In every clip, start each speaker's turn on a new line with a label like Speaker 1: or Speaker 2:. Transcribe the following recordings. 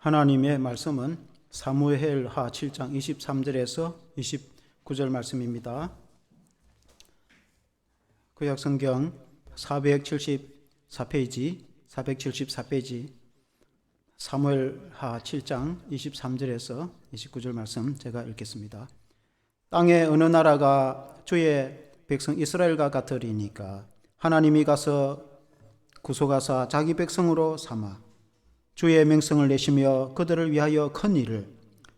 Speaker 1: 하나님의 말씀은 사무엘하 7장 23절에서 29절 말씀입니다. 구약성경 474페이지 사무엘하 7장 23절에서 29절 말씀 제가 읽겠습니다. 땅의 어느 나라가 주의 백성 이스라엘과 같으리니까 하나님이 가서 구속하사 자기 백성으로 삼아 주의 명성을 내시며 그들을 위하여 큰 일을,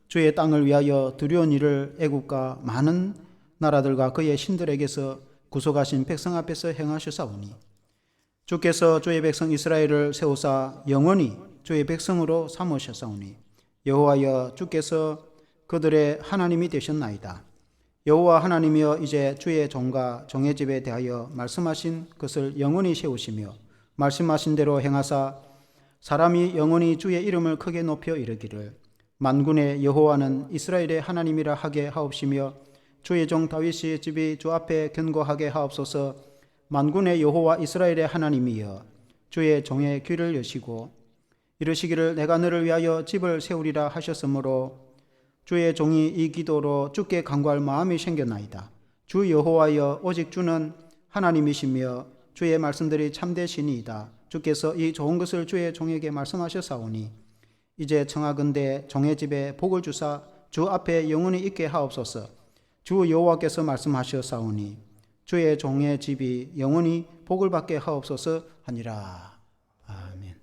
Speaker 1: 주의 땅을 위하여 두려운 일을 애국과 많은 나라들과 그의 신들에게서 구속하신 백성 앞에서 행하셨사오니 주께서 주의 백성 이스라엘을 세우사 영원히 주의 백성으로 삼으셨사오니 여호와여 주께서 그들의 하나님이 되셨나이다. 여호와 하나님이여 이제 주의 종과 종의 집에 대하여 말씀하신 것을 영원히 세우시며 말씀하신 대로 행하사 사람이 영원히 주의 이름을 크게 높여 이르기를 만군의 여호와는 이스라엘의 하나님이라 하게 하옵시며 주의 종 다윗의 집이 주 앞에 견고하게 하옵소서. 만군의 여호와 이스라엘의 하나님이여 주의 종의 귀를 여시고 이르시기를 내가 너를 위하여 집을 세우리라 하셨으므로 주의 종이 이 기도로 주께 간구할 마음이 생겼나이다. 주 여호와여 오직 주는 하나님이시며 주의 말씀들이 참되시니이다. 주께서 이 좋은 것을 주의 종에게 말씀하셨사오니 이제 청하건대 종의 집에 복을 주사 주 앞에 영원히 있게 하옵소서. 주 여호와께서 말씀하셨사오니 주의 종의 집이 영원히 복을 받게 하옵소서 하니라. 아멘.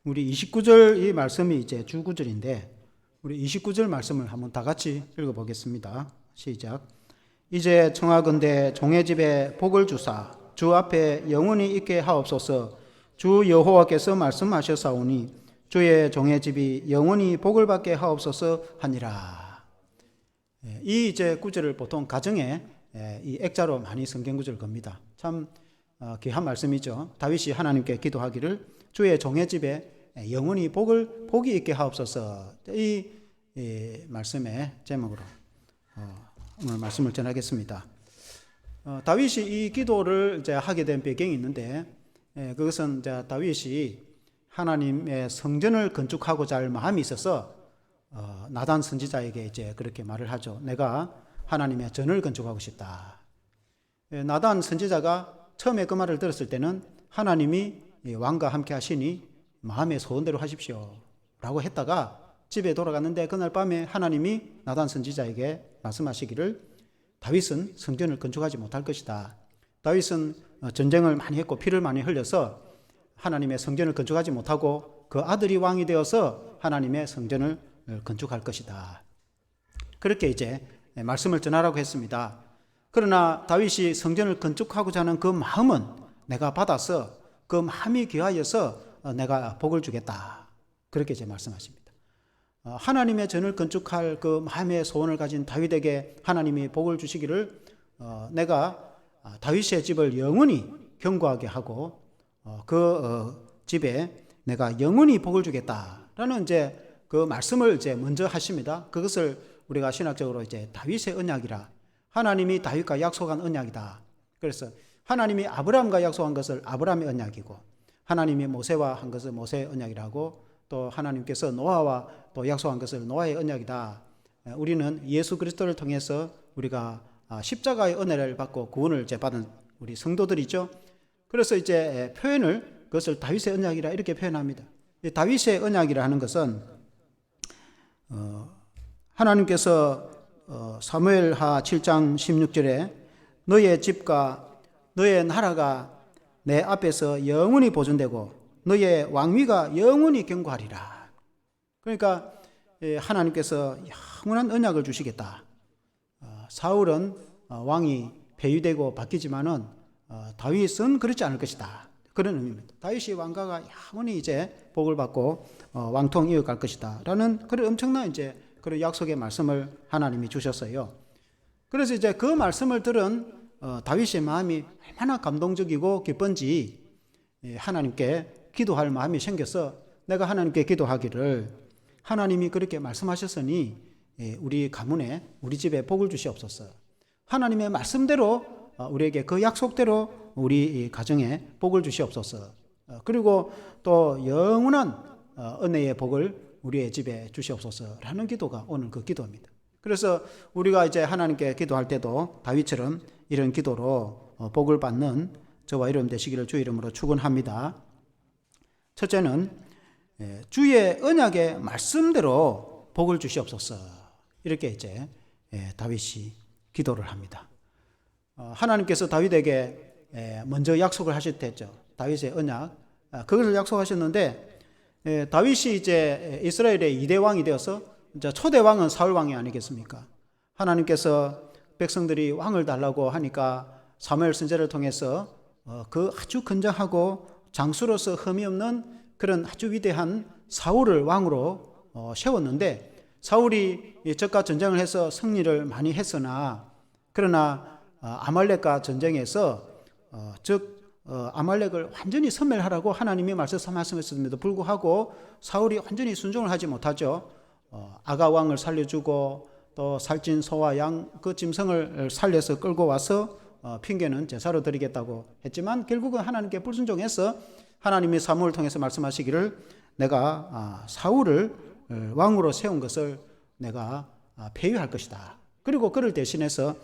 Speaker 1: 우리 29절 이 말씀이 이제 주구절인데 우리 29절 말씀을 한번 다 같이 읽어보겠습니다. 시작. 이제 청하건대 종의 집에 복을 주사 주 앞에 영원히 있게 하옵소서. 주 여호와께서 말씀하셨사오니 주의 종의 집이 영원히 복을 받게 하옵소서 하니라. 이 이제 구절을 보통 가정에 이 액자로 많이 성경 구절을 겁니다. 참 귀한 말씀이죠. 다윗이 하나님께 기도하기를 주의 종의 집에 영원히 복이 있게 하옵소서. 이 말씀의 제목으로 오늘 말씀을 전하겠습니다. 다윗이 이 기도를 이제 하게 된 배경이 있는데 그것은 이제 다윗이 하나님의 성전을 건축하고자 할 마음이 있어서 나단 선지자에게 이제 그렇게 말을 하죠. 내가 하나님의 전을 건축하고 싶다. 나단 선지자가 처음에 그 말을 들었을 때는 하나님이 왕과 함께 하시니 마음의 소원대로 하십시오 라고 했다가 집에 돌아갔는데 그날 밤에 하나님이 나단 선지자에게 말씀하시기를 다윗은 성전을 건축하지 못할 것이다. 다윗은 전쟁을 많이 했고 피를 많이 흘려서 하나님의 성전을 건축하지 못하고 그 아들이 왕이 되어서 하나님의 성전을 건축할 것이다. 그렇게 이제 말씀을 전하라고 했습니다. 그러나 다윗이 성전을 건축하고자 하는 그 마음은 내가 받아서 그 마음이 귀하여서 내가 복을 주겠다. 그렇게 이제 말씀하십니다. 하나님의 전을 건축할 그 마음의 소원을 가진 다윗에게 하나님이 복을 주시기를 내가 다윗의 집을 영원히 견고하게 하고 그 집에 내가 영원히 복을 주겠다라는 이제 그 말씀을 이제 먼저 하십니다. 그것을 우리가 신학적으로 이제 다윗의 언약이라 하나님이 다윗과 약속한 언약이다. 그래서 하나님이 아브라함과 약속한 것을 아브라함의 언약이고 하나님이 모세와 한 것을 모세의 언약이라고 또 하나님께서 노아와 또 약속한 것을 노아의 언약이다. 우리는 예수 그리스도를 통해서 우리가 십자가의 은혜를 받고 구원을 이제 받은 우리 성도들이죠. 그래서 이제 표현을 그것을 다윗의 언약이라 이렇게 표현합니다. 다윗의 언약이라 하는 것은 하나님께서 사무엘하 7장 16절에 너의 집과 너의 나라가 내 앞에서 영원히 보존되고 너의 왕위가 영원히 견고하리라. 그러니까 하나님께서 영원한 언약을 주시겠다. 사울은 왕이 폐위되고 바뀌지만은 다윗은 그렇지 않을 것이다. 그런 의미입니다. 다윗이 왕가가 영원히 이제 복을 받고 왕통 이어갈 것이다. 라는 그런 엄청난 이제 그런 약속의 말씀을 하나님이 주셨어요. 그래서 이제 그 말씀을 들은 다윗의 마음이 얼마나 감동적이고 기쁜지 하나님께 기도할 마음이 생겨서 내가 하나님께 기도하기를 하나님이 그렇게 말씀하셨으니 우리 가문에 우리 집에 복을 주시옵소서. 하나님의 말씀대로 우리에게 그 약속대로 우리 가정에 복을 주시옵소서. 그리고 또 영원한 은혜의 복을 우리의 집에 주시옵소서라는 기도가 오늘 그 기도입니다. 그래서 우리가 이제 하나님께 기도할 때도 다윗처럼 이런 기도로 복을 받는 저와 여러분 되시기를 주 이름으로 축원합니다. 첫째는 주의 언약의 말씀대로 복을 주시옵소서, 이렇게 이제 다윗이 기도를 합니다. 하나님께서 다윗에게 먼저 약속을 하셨댔죠. 다윗의 언약, 그것을 약속하셨는데 다윗이 이제 이스라엘의 2대 왕이 되어서 이제 초대 왕은 사울 왕이 아니겠습니까? 하나님께서 백성들이 왕을 달라고 하니까 사무엘 선지자를 통해서 그 아주 건장하고 장수로서 흠이 없는 그런 아주 위대한 사울을 왕으로 세웠는데, 사울이 적과 전쟁을 해서 승리를 많이 했으나 그러나 아말렉과 전쟁에서 아말렉을 완전히 섬멸하라고 하나님이 말씀하셨음에도 불구하고 사울이 완전히 순종을 하지 못하죠. 아가 왕을 살려주고 또 살찐 소와 양 그 짐승을 살려서 끌고 와서 핑계는 제사로 드리겠다고 했지만 결국은 하나님께 불순종해서 하나님이 사무엘을 통해서 말씀하시기를 내가 사울을 왕으로 세운 것을 내가 폐위할 것이다. 그리고 그를 대신해서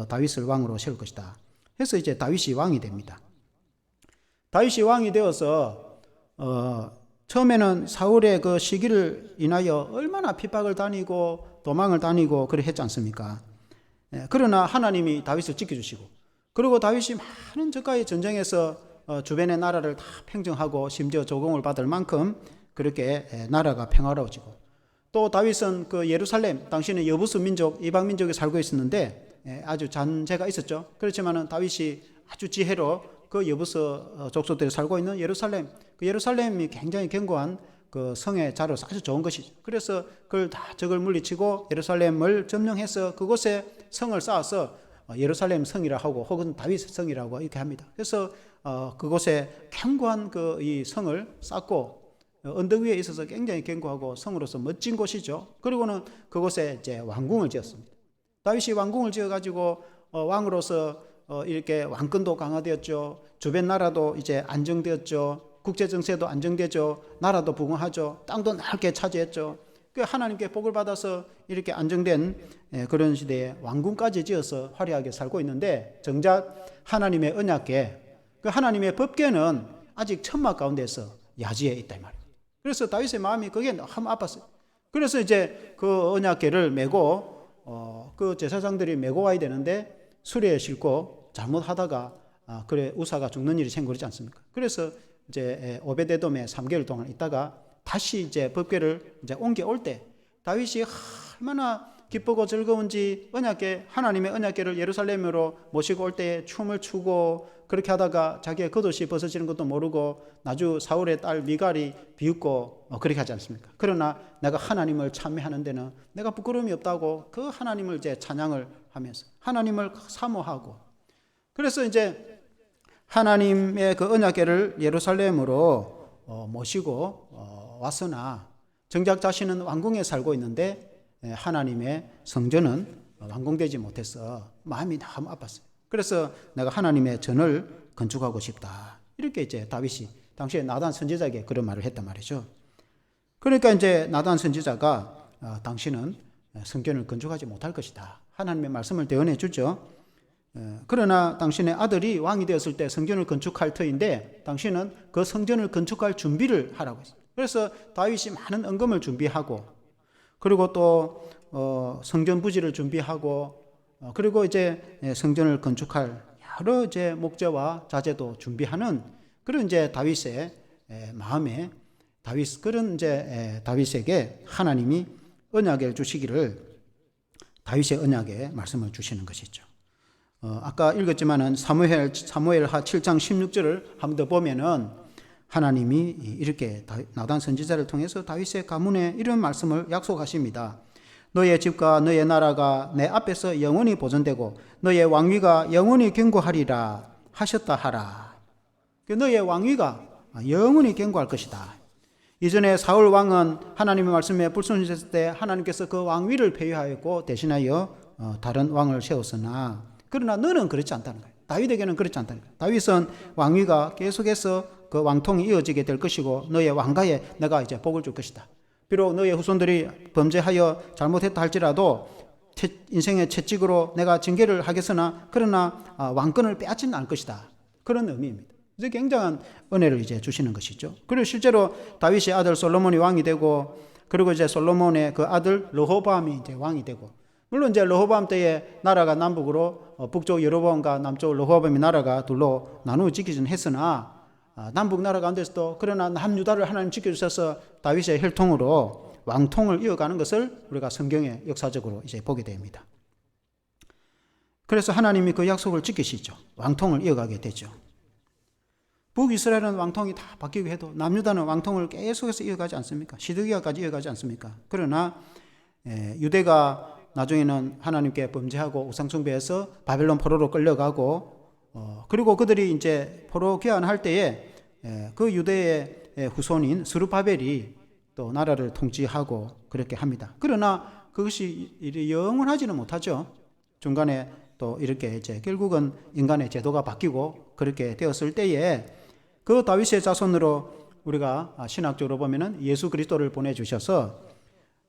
Speaker 1: 다윗을 왕으로 세울 것이다. 해서 이제 다윗이 왕이 됩니다. 다윗이 왕이 되어서 처음에는 사울의 그 시기를 인하여 얼마나 핍박을 다니고 도망을 다니고 그래 했지 않습니까? 그러나 하나님이 다윗을 지켜주시고, 그리고 다윗이 많은 적과의 전쟁에서 주변의 나라를 다 평정하고 심지어 조공을 받을 만큼 그렇게 나라가 평화로워지고, 또 다윗은 그 예루살렘, 당시에는 여부수 민족, 이방 민족이 살고 있었는데 아주 잔재가 있었죠. 그렇지만은 다윗이 아주 지혜로 그 여부수 족속들이 살고 있는 예루살렘, 그 예루살렘이 굉장히 견고한 그 성의 자료로서 아주 좋은 것이죠. 그래서 그걸 다 적을 물리치고 예루살렘을 점령해서 그곳에 성을 쌓아서 예루살렘 성이라 하고 혹은 다윗 성이라고 이렇게 합니다. 그래서 그곳에 견고한 그 이 성을 쌓고 언덕 위에 있어서 굉장히 견고하고 성으로서 멋진 곳이죠. 그리고는 그곳에 이제 왕궁을 지었습니다. 다윗이 왕궁을 지어가지고 왕으로서 이렇게 왕권도 강화되었죠. 주변 나라도 이제 안정되었죠. 국제 정세도 안정되죠. 나라도 부흥하죠. 땅도 넓게 차지했죠. 그 하나님께 복을 받아서 이렇게 안정된 그런 시대에 왕궁까지 지어서 화려하게 살고 있는데, 정작 하나님의 언약궤, 그 하나님의 법궤는 아직 천막 가운데서 야지에 있다 이 말이에요. 그래서 다윗의 마음이 그게 너무 아팠어요. 그래서 이제 그 언약궤를 메고 그 제사장들이 메고 와야 되는데 수레에 싣고 잘못하다가 그래 우사가 죽는 일이 생기지 않습니까? 그래서 이제 오베데돔에 3개월 동안 있다가 다시 이제 법궤를 이제 옮겨올 때 다윗이 얼마나 기쁘고 즐거운지 언약궤, 하나님의 언약궤를 예루살렘으로 모시고 올 때 춤을 추고 그렇게 하다가 자기의 겉옷이 벗어지는 것도 모르고 나주 사울의 딸 미갈이 비웃고 그렇게 하지 않습니까? 그러나 내가 하나님을 찬미하는 데는 내가 부끄러움이 없다고 그 하나님을 이제 찬양을 하면서 하나님을 사모하고, 그래서 이제 하나님의 그 언약궤를 예루살렘으로 모시고 왔으나 정작 자신은 왕궁에 살고 있는데 하나님의 성전은 완공되지 못해서 마음이 너무 아팠어요. 그래서 내가 하나님의 전을 건축하고 싶다. 이렇게 이제 다윗이 당시에 나단 선지자에게 그런 말을 했단 말이죠. 그러니까 이제 나단 선지자가 당신은 성전을 건축하지 못할 것이다. 하나님의 말씀을 대언해 주죠. 그러나 당신의 아들이 왕이 되었을 때 성전을 건축할 터인데 당신은 그 성전을 건축할 준비를 하라고 했어요. 그래서 다윗이 많은 은금을 준비하고, 그리고 또 성전 부지를 준비하고, 그리고 이제 성전을 건축할 여러 이제 목재와 자재도 준비하는 그런 이제 다윗의 마음에 그런 이제 다윗에게 하나님이 언약을 주시기를 다윗의 언약에 말씀을 주시는 것이죠. 아까 읽었지만은 사무엘하 7장 16절을 한 번 더 보면은 하나님이 이렇게 나단 선지자를 통해서 다윗의 가문에 이런 말씀을 약속하십니다. 너의 집과 너의 나라가 내 앞에서 영원히 보존되고 너의 왕위가 영원히 견고하리라 하셨다 하라. 너의 왕위가 영원히 견고할 것이다. 이전에 사울 왕은 하나님의 말씀에 불순종했을 때 하나님께서 그 왕위를 폐위하였고 대신하여 다른 왕을 세웠으나, 그러나 너는 그렇지 않다는 거예요. 다윗에게는 그렇지 않다는 거예요. 다윗은 왕위가 계속해서 그 왕통이 이어지게 될 것이고 너의 왕가에 내가 이제 복을 줄 것이다. 비록 너의 후손들이 범죄하여 잘못했다 할지라도 인생의 채찍으로 내가 징계를 하겠으나 그러나 왕권을 빼앗지는 않을 것이다. 그런 의미입니다. 이제 굉장한 은혜를 이제 주시는 것이죠. 그리고 실제로 다윗의 아들 솔로몬이 왕이 되고 그리고 이제 솔로몬의 그 아들 르호보암이 이제 왕이 되고 물론 이제 르호보암 때에 나라가 남북으로 북쪽 여로보암과 남쪽 르호보암의 나라가 둘로 나누어지기는 했으나 남북 나라 가운데서도 그러나 남유다를 하나님 지켜주셔서 다윗의 혈통으로 왕통을 이어가는 것을 우리가 성경에 역사적으로 이제 보게 됩니다. 그래서 하나님이 그 약속을 지키시죠. 왕통을 이어가게 되죠. 북이스라엘은 왕통이 다 바뀌고 해도 남유다는 왕통을 계속해서 이어가지 않습니까? 시드기야까지 이어가지 않습니까? 그러나 유대가 나중에는 하나님께 범죄하고 우상숭배해서 바벨론 포로로 끌려가고 그리고 그들이 이제 포로 귀환할 때에 그 유대의 후손인 스룹바벨이 또 나라를 통치하고 그렇게 합니다. 그러나 그것이 영원하지는 못하죠. 중간에 또 이렇게 이제 결국은 인간의 제도가 바뀌고 그렇게 되었을 때에 그 다윗의 자손으로 우리가 신학적으로 보면은 예수 그리스도를 보내주셔서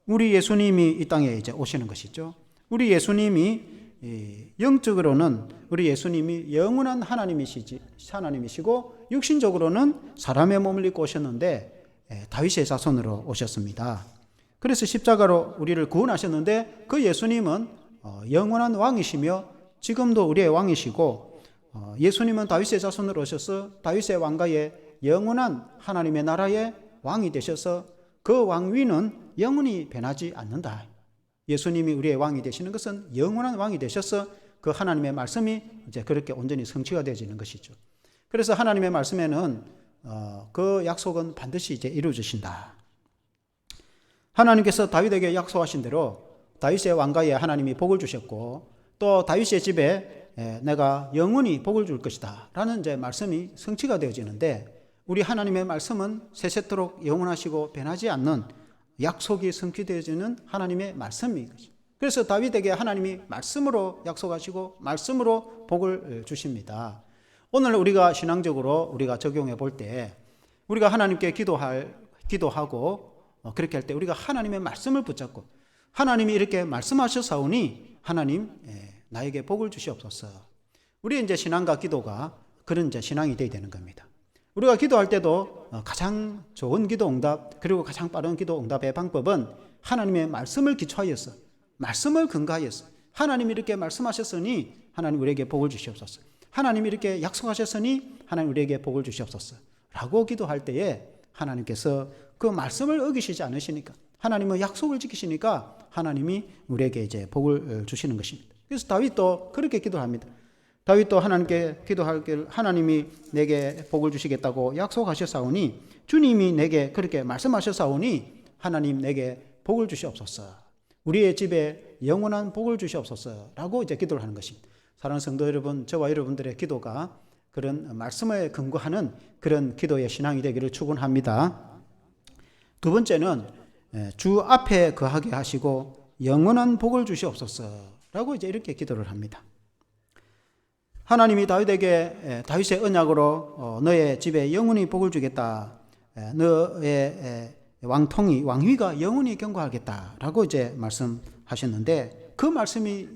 Speaker 1: 우리 예수님이 이 땅에 이제 오시는 것이죠. 우리 예수님이 영적으로는 우리 예수님이 영원한 하나님이시고 육신적으로는 사람의 몸을 입고 오셨는데 다윗의 자손으로 오셨습니다. 그래서 십자가로 우리를 구원하셨는데 그 예수님은 영원한 왕이시며 지금도 우리의 왕이시고 예수님은 다윗의 자손으로 오셔서 다윗의 왕가에 영원한 하나님의 나라의 왕이 되셔서 그 왕위는 영원히 변하지 않는다. 예수님이 우리의 왕이 되시는 것은 영원한 왕이 되셔서 그 하나님의 말씀이 이제 그렇게 온전히 성취가 되어지는 것이죠. 그래서 하나님의 말씀에는 그 약속은 반드시 이제 이루어지신다. 하나님께서 다윗에게 약속하신 대로 다윗의 왕가에 하나님이 복을 주셨고 또 다윗의 집에 내가 영원히 복을 줄 것이다 라는 이제 말씀이 성취가 되어지는데 우리 하나님의 말씀은 세세토록 영원하시고 변하지 않는 약속이 성취되어지는 하나님의 말씀인 것입니다. 그래서 다윗에게 하나님이 말씀으로 약속하시고 말씀으로 복을 주십니다. 오늘 우리가 신앙적으로 우리가 적용해 볼 때 우리가 하나님께 기도하고 그렇게 할 때 우리가 하나님의 말씀을 붙잡고 하나님이 이렇게 말씀하셨사오니 하나님 나에게 복을 주시옵소서. 우리의 이제 신앙과 기도가 그런 이제 신앙이 되어야 되는 겁니다. 우리가 기도할 때도 가장 좋은 기도 응답 그리고 가장 빠른 기도 응답의 방법은 하나님의 말씀을 기초하여서 말씀을 근거하여서 하나님이 이렇게 말씀하셨으니 하나님 우리에게 복을 주시옵소서. 하나님이 이렇게 약속하셨으니 하나님 우리에게 복을 주시옵소서 라고 기도할 때에 하나님께서 그 말씀을 어기시지 않으시니까 하나님은 약속을 지키시니까 하나님이 우리에게 이제 복을 주시는 것입니다. 그래서 다윗도 그렇게 기도합니다. 다윗도 하나님께 기도하길 하나님이 내게 복을 주시겠다고 약속하셨사오니 주님이 내게 그렇게 말씀하셨사오니 하나님 내게 복을 주시옵소서. 우리의 집에 영원한 복을 주시옵소서 라고 이제 기도를 하는 것입니다. 사랑하는 성도 여러분, 저와 여러분들의 기도가 그런 말씀에 근거하는 그런 기도의 신앙이 되기를 축원합니다. 두 번째는 주 앞에 거하게 하시고 영원한 복을 주시옵소서 라고 이제 이렇게 기도를 합니다. 하나님이 다윗에게 다윗의 언약으로 너의 집에 영원히 복을 주겠다. 너의 왕위가 영원히 경고하겠다라고 이제 말씀하셨는데 그 말씀이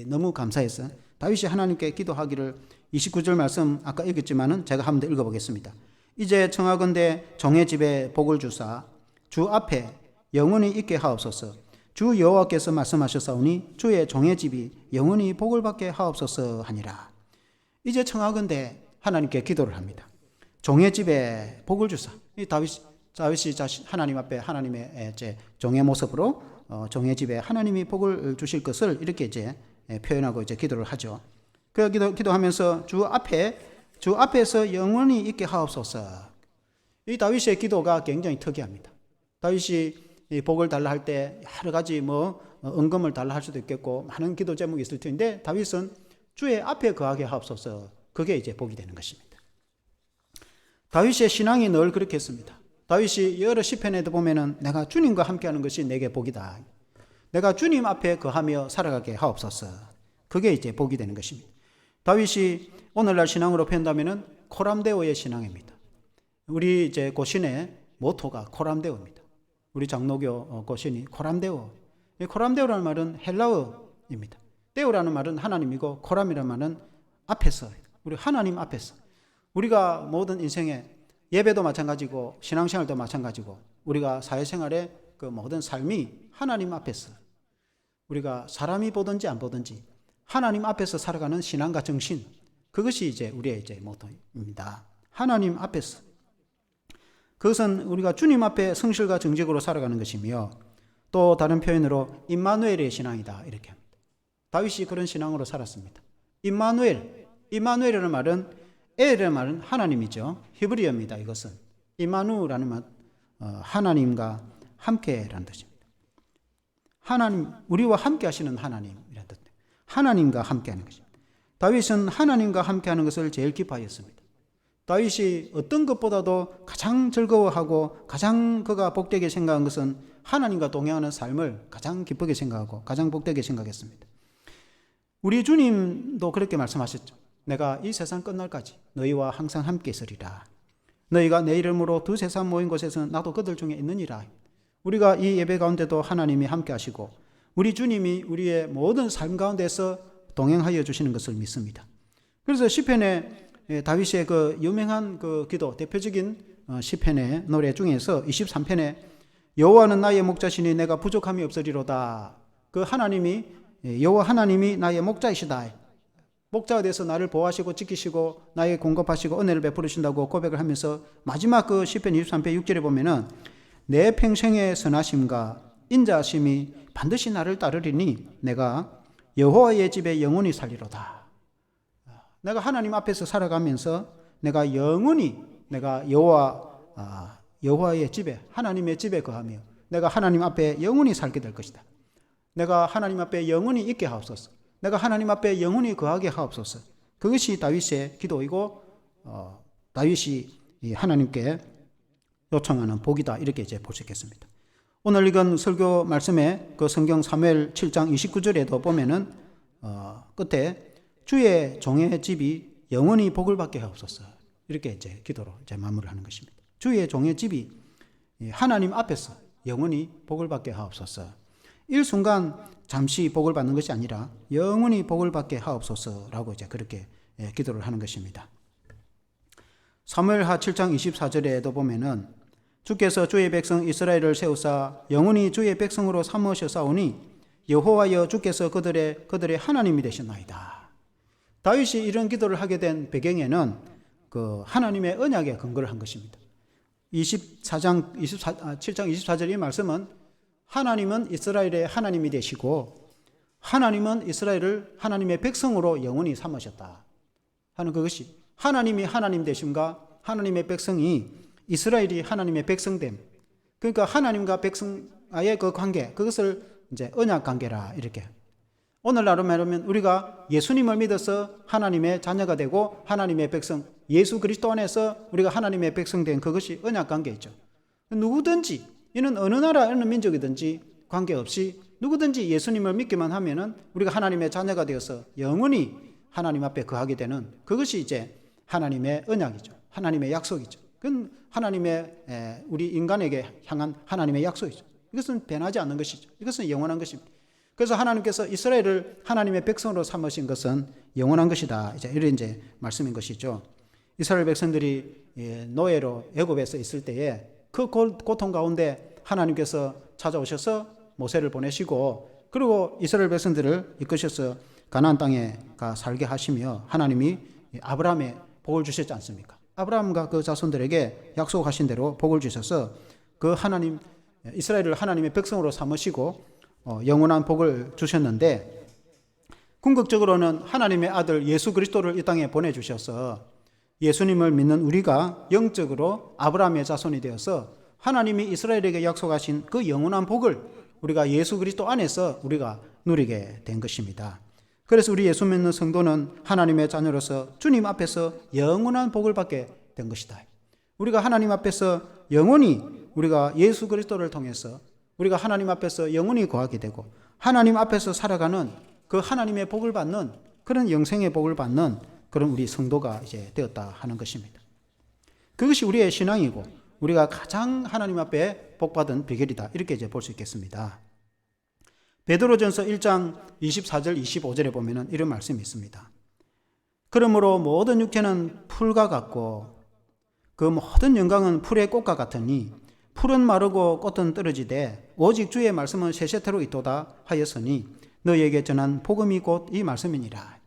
Speaker 1: 너무 감사해서 다윗이 하나님께 기도하기를 29절 말씀 아까 읽었지만은 제가 한 번 더 읽어보겠습니다. 이제 청하건대 종의 집에 복을 주사 주 앞에 영원히 있게 하옵소서. 주 여호와께서 말씀하셨사오니 주의 종의 집이 영원히 복을 받게 하옵소서 하니라. 이제 청하건대 하나님께 기도를 합니다. 종의 집에 복을 주사. 이 다윗이 하나님 앞에 하나님의 이제 종의 모습으로 종의 집에 하나님이 복을 주실 것을 이렇게 이제 표현하고 이제 기도를 하죠. 그 기도하면서 주 앞에서 영원히 있게 하옵소서. 이 다윗의 기도가 굉장히 특이합니다. 다윗이 이 복을 달라 할 때 여러 가지 은금을 달라 할 수도 있겠고 많은 기도 제목이 있을 텐데 다윗은 주의 앞에 거하게 하옵소서. 그게 이제 복이 되는 것입니다. 다윗의 신앙이 늘 그렇게 했습니다. 다윗이 여러 시편에도 보면은 내가 주님과 함께하는 것이 내게 복이다. 내가 주님 앞에 거하며 살아가게 하옵소서. 그게 이제 복이 되는 것입니다. 다윗이 오늘날 신앙으로 표현하면은 코람데오의 신앙입니다. 우리 이제 고신의 모토가 코람데오입니다. 우리 장로교 고신이 코람데오. 이 코람데오라는 말은 헬라어입니다. 데오라는 말은 하나님이고 코람이라는 말은 앞에서, 우리 하나님 앞에서. 우리가 모든 인생에 예배도 마찬가지고 신앙생활도 마찬가지고 우리가 사회생활의 그 모든 삶이 하나님 앞에서, 우리가 사람이 보든지 안 보든지 하나님 앞에서 살아가는 신앙과 정신, 그것이 이제 우리의 이제 모토입니다. 하나님 앞에서. 그것은 우리가 주님 앞에 성실과 정직으로 살아가는 것이며, 또 다른 표현으로 임마누엘의 신앙이다 이렇게 합니다. 다윗이 그런 신앙으로 살았습니다. 임마누엘이라는 말은, 엘이라는 말은 하나님이죠. 히브리어입니다. 이것은 임마누라는 말, 하나님과 함께라는 뜻입니다. 하나님, 우리와 함께 하시는 하나님이라는 뜻. 하나님과 함께하는 것입니다. 다윗은 하나님과 함께하는 것을 제일 기뻐하였습니다. 다윗이 어떤 것보다도 가장 즐거워하고 가장 그가 복되게 생각한 것은 하나님과 동행하는 삶을 가장 기쁘게 생각하고 가장 복되게 생각했습니다. 우리 주님도 그렇게 말씀하셨죠. 내가 이 세상 끝날까지 너희와 항상 함께 있으리라. 너희가 내 이름으로 두세 사람 모인 곳에서는 나도 그들 중에 있느니라. 우리가 이 예배 가운데도 하나님이 함께 하시고 우리 주님이 우리의 모든 삶 가운데서 동행하여 주시는 것을 믿습니다. 그래서 시편에 다윗의 그 유명한 그 기도, 대표적인 시편의 노래 중에서 23편에 여호와는 나의 목자시니 내가 부족함이 없으리로다. 그 하나님이, 여호와 하나님이 나의 목자이시다. 목자가 돼서 나를 보호하시고 지키시고 나에게 공급하시고 은혜를 베풀으신다고 고백을 하면서 마지막 그 시편 23편 6절에 보면은 내 평생의 선하심과 인자하심이 반드시 나를 따르리니 내가 여호와의 집에 영원히 살리로다. 내가 하나님 앞에서 살아가면서 내가 영원히 내가 여호와의 집에, 하나님의 집에 거하며 내가 하나님 앞에 영원히 살게 될 것이다. 내가 하나님 앞에 영원히 있게 하옵소서. 내가 하나님 앞에 영원히 거하게 하옵소서. 그것이 다윗의 기도이고 다윗이 하나님께 요청하는 복이다. 이렇게 이제 볼 수 있겠습니다. 오늘 읽은 설교 말씀에 그 성경 사무엘 7장 29절에도 보면은 끝에 주의 종의 집이 영원히 복을 받게 하옵소서. 이렇게 이제 기도로 이제 마무리를 하는 것입니다. 주의 종의 집이 하나님 앞에서 영원히 복을 받게 하옵소서. 일순간 잠시 복을 받는 것이 아니라 영원히 복을 받게 하옵소서라고 이제 그렇게 기도를 하는 것입니다. 사무엘하 7장 24절에도 보면은 주께서 주의 백성 이스라엘을 세우사 영원히 주의 백성으로 삼으셨사오니 여호와여 주께서 그들의 하나님이 되셨나이다. 다윗이 이런 기도를 하게 된 배경에는 그 하나님의 언약에 근거를 한 것입니다. 7장 24절 이 말씀은 하나님은 이스라엘의 하나님이 되시고 하나님은 이스라엘을 하나님의 백성으로 영원히 삼으셨다 하는 그것이, 하나님이 하나님 되심과 하나님의 백성이 이스라엘이 하나님의 백성됨, 그러니까 하나님과 백성의 그 관계, 그것을 이제 언약 관계라 이렇게. 오늘날로 말하면 우리가 예수님을 믿어서 하나님의 자녀가 되고 하나님의 백성, 예수 그리스도 안에서 우리가 하나님의 백성 된 그것이 언약 관계이죠. 누구든지, 이는 어느 나라 어느 민족이든지 관계없이 누구든지 예수님을 믿기만 하면은 우리가 하나님의 자녀가 되어서 영원히 하나님 앞에 거하게 되는 그것이 이제 하나님의 언약이죠. 하나님의 약속이죠. 그건 하나님의 우리 인간에게 향한 하나님의 약속이죠. 이것은 변하지 않는 것이죠. 이것은 영원한 것입니다. 그래서 하나님께서 이스라엘을 하나님의 백성으로 삼으신 것은 영원한 것이다. 이런 이제 말씀인 것이죠. 이스라엘 백성들이 노예로 애굽에서 있을 때에 그 고통 가운데 하나님께서 찾아오셔서 모세를 보내시고 그리고 이스라엘 백성들을 이끄셔서 가나안 땅에 가 살게 하시며 하나님이 아브라함에 복을 주셨지 않습니까? 아브라함과 그 자손들에게 약속하신 대로 복을 주셔서 그 하나님 이스라엘을 하나님의 백성으로 삼으시고 영원한 복을 주셨는데, 궁극적으로는 하나님의 아들 예수 그리스도를 이 땅에 보내주셔서 예수님을 믿는 우리가 영적으로 아브라함의 자손이 되어서 하나님이 이스라엘에게 약속하신 그 영원한 복을 우리가 예수 그리스도 안에서 우리가 누리게 된 것입니다. 그래서 우리 예수 믿는 성도는 하나님의 자녀로서 주님 앞에서 영원한 복을 받게 된 것이다. 우리가 하나님 앞에서 영원히 우리가 예수 그리스도를 통해서 우리가 하나님 앞에서 영원히 거하게 되고 하나님 앞에서 살아가는 그 하나님의 복을 받는 그런 영생의 복을 받는 그런 우리 성도가 이제 되었다 하는 것입니다. 그것이 우리의 신앙이고 우리가 가장 하나님 앞에 복받은 비결이다. 이렇게 이제 볼 수 있겠습니다. 베드로전서 1장 24절 25절에 보면은 이런 말씀이 있습니다. 그러므로 모든 육체는 풀과 같고 그 모든 영광은 풀의 꽃과 같으니 풀은 마르고 꽃은 떨어지되 오직 주의 말씀은 세세토록 있도다 하였으니 너희에게 전한 복음이 곧 이 말씀이니라.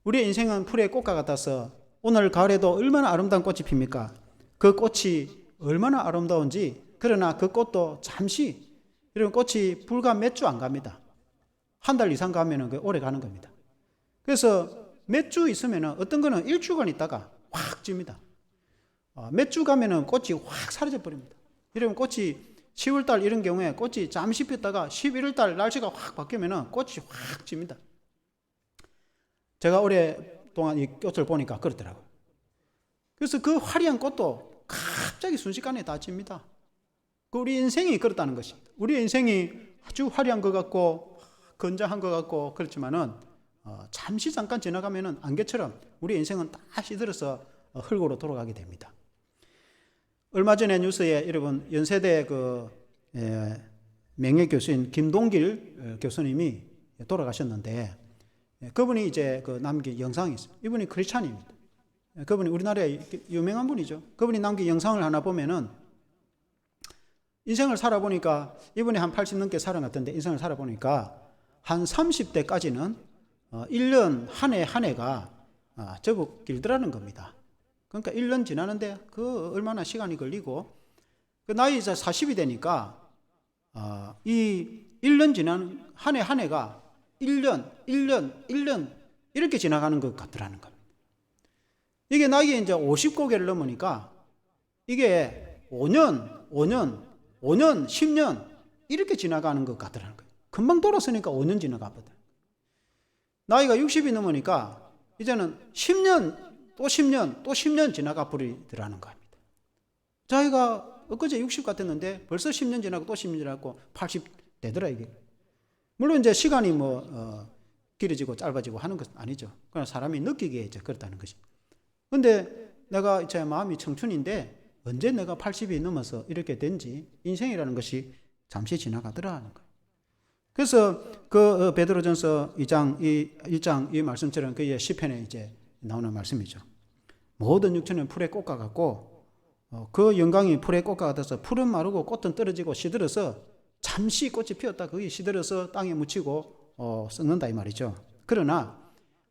Speaker 1: 우리의 인생은 풀의 꽃과 같아서 오늘 가을에도 얼마나 아름다운 꽃이 핍니까? 그 꽃이 얼마나 아름다운지, 그러나 그 꽃도 잠시, 이런 꽃이 불과 몇 주 안 갑니다. 한 달 이상 가면 오래 가는 겁니다. 그래서 몇 주 있으면 어떤 거는 일주간 있다가 확 찝니다. 몇 주 가면 꽃이 확 사라져 버립니다. 이러면 꽃이 10월달 이런 경우에 꽃이 잠시 피었다가 11월달 날씨가 확 바뀌면 꽃이 확 찝니다. 제가 오랫동안 이 꽃을 보니까 그렇더라고요. 그래서 그 화려한 꽃도 갑자기 순식간에 다 찝니다. 우리 인생이 그렇다는 것입니다. 우리 인생이 아주 화려한 것 같고 건장한 것 같고 그렇지만은 잠시 잠깐 지나가면은 안개처럼 우리 인생은 다 시들어서 흙으로 돌아가게 됩니다. 얼마 전에 뉴스에 여러분 연세대 명예 교수인 김동길 교수님이 돌아가셨는데 그분이 이제 남긴 영상이 있어요. 이분이 크리스찬입니다. 그분이 우리나라에 유명한 분이죠. 그분이 남긴 영상을 하나 보면은 인생을 살아보니까 이분이 한 80 넘게 살아났던데 인생을 살아보니까 한 30대까지는 1년 한 해 한 해가 제법 길더라는 겁니다. 그러니까 1년 지나는데 그 얼마나 시간이 걸리고 그 나이 이제 40이 되니까 이 1년 지나는 한 해 한 해가 1년 이렇게 지나가는 것 같더라는 겁니다. 이게 나이가 이제 50고개를 넘으니까 이게 5년, 10년 이렇게 지나가는 것 같더라는 거예요. 금방 돌았으니까 5년 지나가거든. 나이가 60이 넘으니까 이제는 10년, 또 10년, 또 10년 지나가 버리더라는 겁니다. 자기가 엊그제 60 같았는데 벌써 10년 지나고 또 10년 지나고 80 되더라 이게. 물론 이제 시간이 길어지고 짧아지고 하는 것은 아니죠. 그러나 사람이 느끼기에 이제 그렇다는 것이. 근데 내가 제 마음이 청춘인데 언제 내가 80이 넘어서 이렇게 된지 인생이라는 것이 잠시 지나가더라 하는 거예요. 그래서 그 베드로전서 1장 이 말씀처럼 그의 시편에 이제 나오는 말씀이죠. 모든 육체는 풀의 꽃과 같고 그 영광이 풀의 꽃과 같아서 풀은 마르고 꽃은 떨어지고 시들어서 잠시 꽃이 피었다 거기 시들어서 땅에 묻히고 썩는다 이 말이죠. 그러나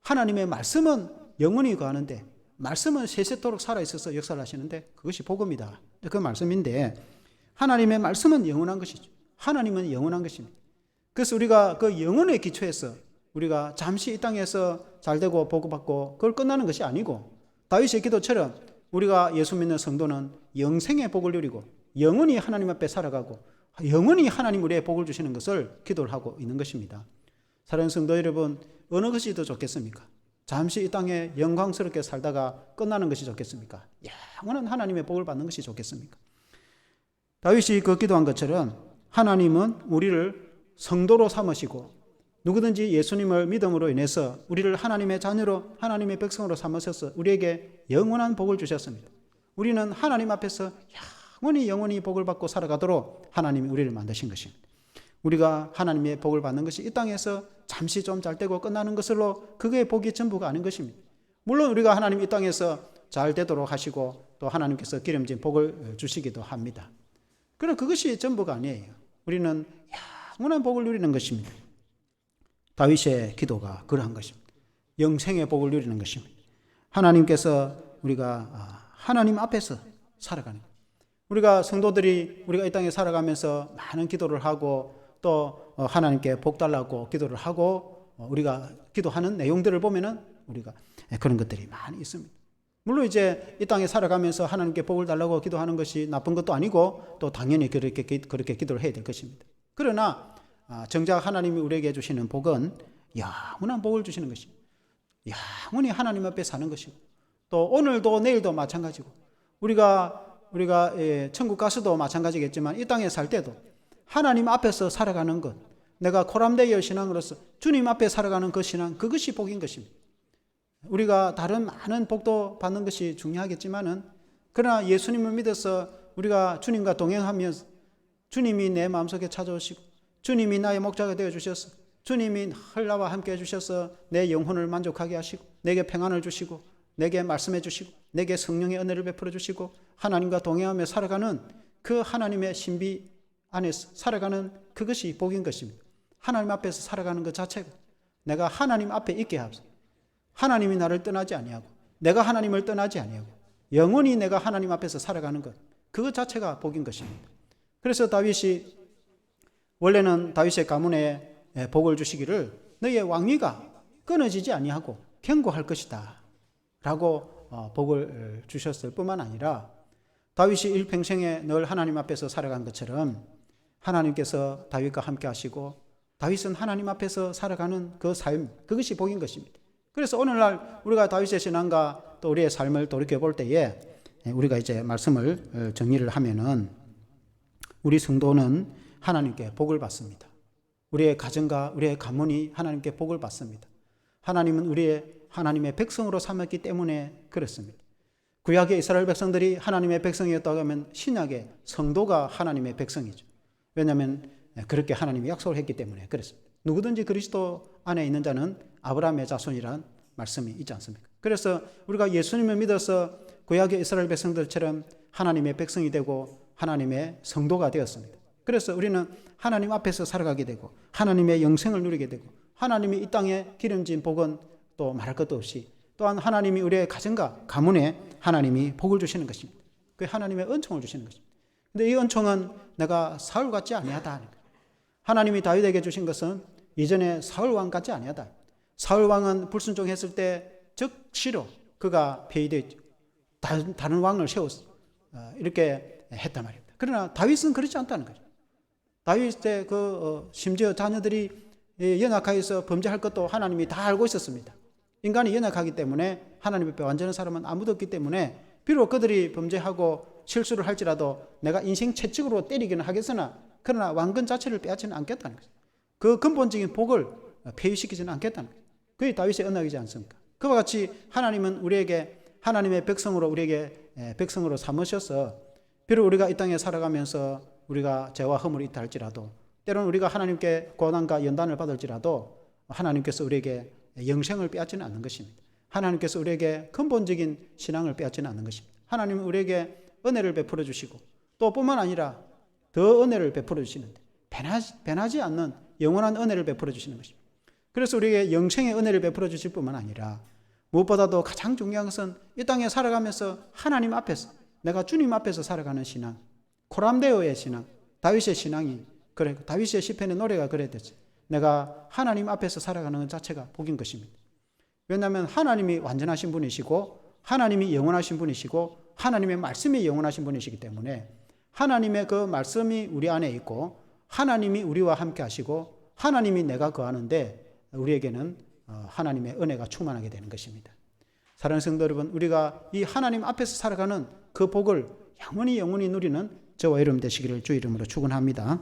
Speaker 1: 하나님의 말씀은 영원히 거하는데 말씀은 세세토록 살아있어서 역사를 하시는데 그것이 복음이다. 그 말씀인데 하나님의 말씀은 영원한 것이죠. 하나님은 영원한 것입니다. 그래서 우리가 그 영혼에 기초해서 우리가 잠시 이 땅에서 잘되고 복받고 그걸 끝나는 것이 아니고 다윗의 기도처럼 우리가 예수 믿는 성도는 영생의 복을 누리고 영원히 하나님 앞에 살아가고 영원히 하나님 우리의 복을 주시는 것을 기도를 하고 있는 것입니다. 사랑하는 성도 여러분, 어느 것이 더 좋겠습니까? 잠시 이 땅에 영광스럽게 살다가 끝나는 것이 좋겠습니까? 영원한 하나님의 복을 받는 것이 좋겠습니까? 다윗이 그 기도한 것처럼 하나님은 우리를 성도로 삼으시고 누구든지 예수님을 믿음으로 인해서 우리를 하나님의 자녀로 하나님의 백성으로 삼으셔서 우리에게 영원한 복을 주셨습니다. 우리는 하나님 앞에서 영원히 복을 받고 살아가도록 하나님이 우리를 만드신 것입니다. 우리가 하나님의 복을 받는 것이 이 땅에서 잠시 좀 잘 되고 끝나는 것으로 그게 복이 전부가 아닌 것입니다. 물론 우리가 하나님 이 땅에서 잘 되도록 하시고 또 하나님께서 기름진 복을 주시기도 합니다. 그러나 그것이 전부가 아니에요. 우리는 영원한 복을 누리는 것입니다. 다윗의 기도가 그러한 것입니다. 영생의 복을 누리는 것입니다. 하나님께서 우리가 하나님 앞에서 살아가는 것. 우리가 성도들이 우리가 이 땅에 살아가면서 많은 기도를 하고 또 하나님께 복 달라고 기도를 하고 우리가 기도하는 내용들을 보면은 우리가 그런 것들이 많이 있습니다. 물론 이제 이 땅에 살아가면서 하나님께 복을 달라고 기도하는 것이 나쁜 것도 아니고 또 당연히 그렇게 기도를 해야 될 것입니다. 그러나 정작 하나님이 우리에게 주시는 복은 영원한 복을 주시는 것입니다. 영원히 하나님 앞에 사는 것이고 또 오늘도 내일도 마찬가지고 우리가 천국 가서도 마찬가지겠지만 이 땅에 살 때도 하나님 앞에서 살아가는 것, 내가 코람데이어 신앙으로서 주님 앞에 살아가는 그 신앙, 그것이 복인 것입니다. 우리가 다른 많은 복도 받는 것이 중요하겠지만은 그러나 예수님을 믿어서 우리가 주님과 동행하면서 주님이 내 마음속에 찾아오시고 주님이 나의 목자가 되어주셔서 주님이 나와 함께 해주셔서 내 영혼을 만족하게 하시고 내게 평안을 주시고 내게 말씀해 주시고 내게 성령의 은혜를 베풀어 주시고 하나님과 동행하며 살아가는 그 하나님의 신비 안에서 살아가는 그것이 복인 것입니다. 하나님 앞에서 살아가는 것 자체가 내가 하나님 앞에 있게 하소서. 하나님이 나를 떠나지 아니하고 내가 하나님을 떠나지 아니하고 영원히 내가 하나님 앞에서 살아가는 것, 그것 자체가 복인 것입니다. 그래서 다윗이 원래는 다윗의 가문에 복을 주시기를 너의 왕위가 끊어지지 아니하고 견고할 것이다 라고 복을 주셨을 뿐만 아니라 다윗이 일평생에 늘 하나님 앞에서 살아간 것처럼 하나님께서 다윗과 함께 하시고 다윗은 하나님 앞에서 살아가는 그 삶, 그것이 복인 것입니다. 그래서 오늘날 우리가 다윗의 신앙과 또 우리의 삶을 돌이켜볼 때에 우리가 이제 말씀을 정리를 하면은 우리 성도는 하나님께 복을 받습니다. 우리의 가정과 우리의 가문이 하나님께 복을 받습니다. 하나님은 하나님의 백성으로 삼았기 때문에 그렇습니다. 구약의 이스라엘 백성들이 하나님의 백성이었다고 하면 신약의 성도가 하나님의 백성이죠. 왜냐하면 그렇게 하나님이 약속을 했기 때문에 그렇습니다. 누구든지 그리스도 안에 있는 자는 아브라함의 자손이란 말씀이 있지 않습니까? 그래서 우리가 예수님을 믿어서 구약의 이스라엘 백성들처럼 하나님의 백성이 되고 하나님의 성도가 되었습니다. 그래서 우리는 하나님 앞에서 살아가게 되고 하나님의 영생을 누리게 되고 하나님이 이 땅에 기름진 복은 또 말할 것도 없이 또한 하나님이 우리의 가정과 가문에 하나님이 복을 주시는 것입니다. 그 하나님의 은총을 주시는 것입니다. 근데 이 은총은 내가 사울 같지 아니하다 하는 거예요. 하나님이 다윗에게 주신 것은 이전에 사울 왕 같지 아니하다. 사울 왕은 불순종했을 때 즉시로 그가 폐위되었죠. 다른 왕을 세웠어. 이렇게 했단 말입니다. 그러나 다윗은 그렇지 않다는 거죠. 다윗의 심지어 자녀들이 연약하여서 범죄할 것도 하나님이 다 알고 있었습니다. 인간이 연약하기 때문에 하나님 앞에 완전한 사람은 아무도 없기 때문에 비록 그들이 범죄하고 실수를 할지라도 내가 인생 채찍으로 때리기는 하겠으나 그러나 왕권 자체를 빼앗지는 않겠다는 거죠. 그 근본적인 복을 폐위시키지는 않겠다는 거죠. 그게 다윗의 언약이지 않습니까? 그와 같이 하나님은 우리에게 하나님의 백성으로 우리에게 백성으로 삼으셔서 비록 우리가 이 땅에 살아가면서 우리가 죄와 허물이 있다 할지라도 때로는 우리가 하나님께 고난과 연단을 받을지라도 하나님께서 우리에게 영생을 빼앗지는 않는 것입니다. 하나님께서 우리에게 근본적인 신앙을 빼앗지는 않는 것입니다. 하나님은 우리에게 은혜를 베풀어 주시고 또 뿐만 아니라 더 은혜를 베풀어 주시는데 변하지 않는 영원한 은혜를 베풀어 주시는 것입니다. 그래서 우리에게 영생의 은혜를 베풀어 주실 뿐만 아니라 무엇보다도 가장 중요한 것은 이 땅에 살아가면서 하나님 앞에서 내가 주님 앞에서 살아가는 신앙, 코람데오의 신앙, 다윗의 신앙이 그래, 다윗의 시편의 노래가 그랬듯이 내가 하나님 앞에서 살아가는 것 자체가 복인 것입니다. 왜냐하면 하나님이 완전하신 분이시고 하나님이 영원하신 분이시고 하나님의 말씀이 영원하신 분이시기 때문에 하나님의 그 말씀이 우리 안에 있고 하나님이 우리와 함께 하시고 하나님이 내가 거하는데 우리에게는 하나님의 은혜가 충만하게 되는 것입니다. 사랑하는 성도 여러분, 우리가 이 하나님 앞에서 살아가는 그 복을 영원히 누리는 저와 여러분 되시기를 주 이름으로 축원합니다.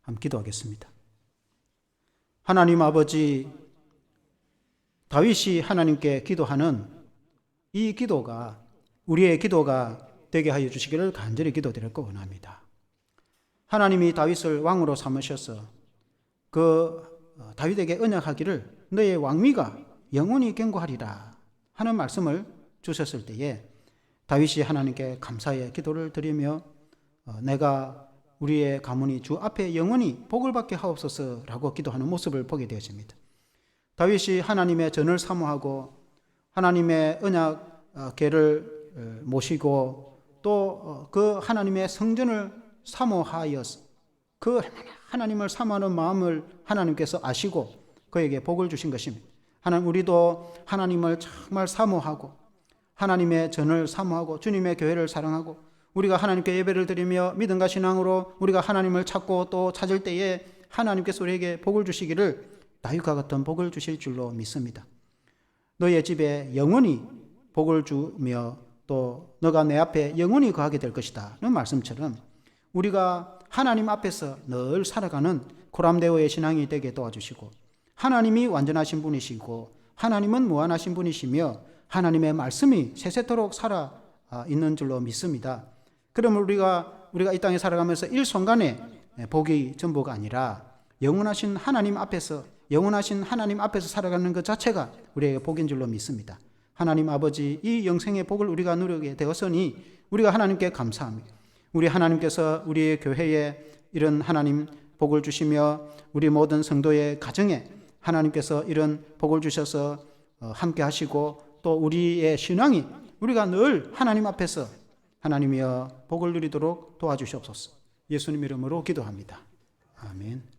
Speaker 1: 함께 기도하겠습니다. 하나님 아버지, 다윗이 하나님께 기도하는 이 기도가 우리의 기도가 되게 하여 주시기를 간절히 기도드리고 원합니다. 하나님이 다윗을 왕으로 삼으셔서 다윗에게 언약하기를 너의 왕위가 영원히 견고하리라 하는 말씀을 주셨을 때에 다윗이 하나님께 감사의 기도를 드리며 내가 우리의 가문이 주 앞에 영원히 복을 받게 하옵소서라고 기도하는 모습을 보게 되어집니다. 다윗이 하나님의 전을 사모하고 하나님의 언약궤를 모시고 또 그 하나님의 성전을 사모하여서 그 하나님을 사모하는 마음을 하나님께서 아시고 그에게 복을 주신 것입니다. 하나님, 우리도 하나님을 정말 사모하고 하나님의 전을 사모하고 주님의 교회를 사랑하고 우리가 하나님께 예배를 드리며 믿음과 신앙으로 우리가 하나님을 찾고 또 찾을 때에 하나님께서 우리에게 복을 주시기를 다윗과 같은 복을 주실 줄로 믿습니다. 너의 집에 영원히 복을 주며 또 너가 내 앞에 영원히 거하게 될 것이다 는 말씀처럼 우리가 하나님 앞에서 늘 살아가는 코람데오의 신앙이 되게 도와주시고 하나님이 완전하신 분이시고 하나님은 무한하신 분이시며 하나님의 말씀이 세세토록 살아 있는 줄로 믿습니다. 그러면 우리가 이 땅에 살아가면서 일순간에 복이 전부가 아니라 영원하신 하나님 앞에서 살아가는 것 자체가 우리에게 복인 줄로 믿습니다. 하나님 아버지, 이 영생의 복을 우리가 누리게 되었으니 우리가 하나님께 감사합니다. 우리 하나님께서 우리의 교회에 이런 하나님 복을 주시며 우리 모든 성도의 가정에 하나님께서 이런 복을 주셔서 함께 하시고 또 우리의 신앙이 우리가 늘 하나님 앞에서 하나님이여 복을 누리도록 도와주시옵소서. 예수님 이름으로 기도합니다. 아멘.